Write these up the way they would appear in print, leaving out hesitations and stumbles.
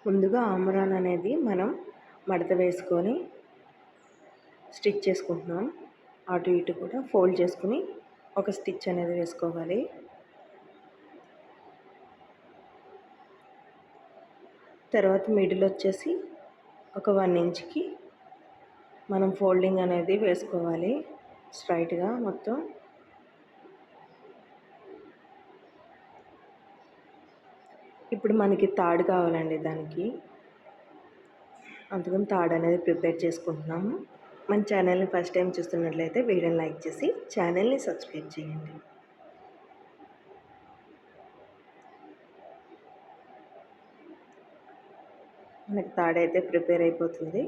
ముందుగా ఆమ్రాన్ అనేది మనం మడత వేసుకొని స్టిచ్ చేసుకుంటున్నాం. అటు ఇటు కూడా ఫోల్డ్ చేసుకుని ఒక స్టిచ్ అనేది వేసుకోవాలి. తర్వాత మిడిల్ వచ్చేసి ఒక 1 ఇంచ్కి మనం ఫోల్డింగ్ అనేది వేసుకోవాలి స్ట్రైట్గా మొత్తం. ఇప్పుడు మనకి తాడు కావాలండి దానికి, అందుకని తాడు అనేది ప్రిపేర్ చేసుకుంటున్నాము. మన ఛానల్ని ఫస్ట్ టైం చూస్తున్నట్లయితే వీడియోని లైక్ చేసి ఛానల్ని సబ్స్క్రైబ్ చేయండి. మనకి తాడు అయితే ప్రిపేర్ అయిపోతుంది.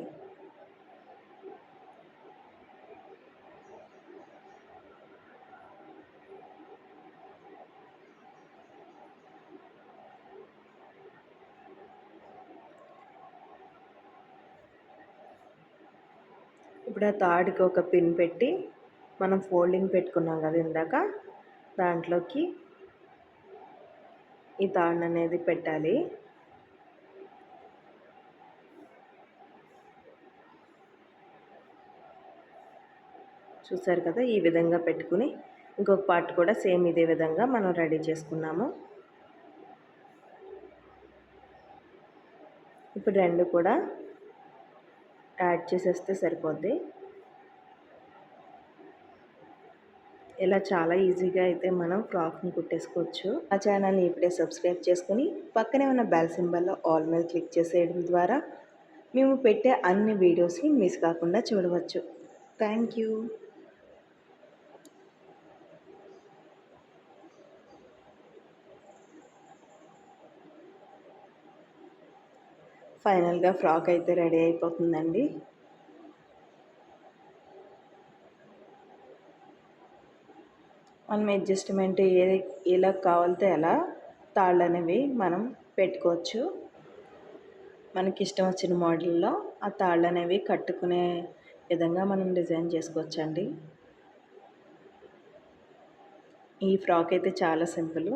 ఇప్పుడు ఆ తాడుకి ఒక పిన్ పెట్టి మనం ఫోల్డింగ్ పెట్టుకున్నాం కదా ఇందాక, దాంట్లోకి ఈ తాడు అనేది పెట్టాలి. చూసారు కదా, ఈ విధంగా పెట్టుకుని ఇంకొక పార్ట్ కూడా సేమ్ ఇదే విధంగా మనం రెడీ చేసుకున్నాము. ఇప్పుడు రెండు కూడా యాడ్ చేసేస్తే సరిపోద్ది. ఇలా చాలా ఈజీగా అయితే మనం ఫ్రాక్ని కుట్టేసుకోవచ్చు. ఆ ఛానల్ని ఇప్పుడే సబ్స్క్రైబ్ చేసుకుని పక్కనే ఉన్న బెల్ సింబల్లో ఆల్ మీద క్లిక్ చేసేయడం ద్వారా మేము పెట్టే అన్ని వీడియోస్ని మిస్ కాకుండా చూడవచ్చు. Thank you. ఫైనల్గా ఫ్రాక్ అయితే రెడీ అయిపోతుందండి. మనం అడ్జస్ట్మెంట్ ఎలా కావాలితే ఎలా తాళ్ళు అనేవి మనం పెట్టుకోవచ్చు. మనకి ఇష్టం వచ్చిన మోడల్లో ఆ తాళ్ళు అనేవి కట్టుకునే విధంగా మనం డిజైన్ చేసుకోవచ్చండి. ఈ ఫ్రాక్ అయితే చాలా సింపుల్.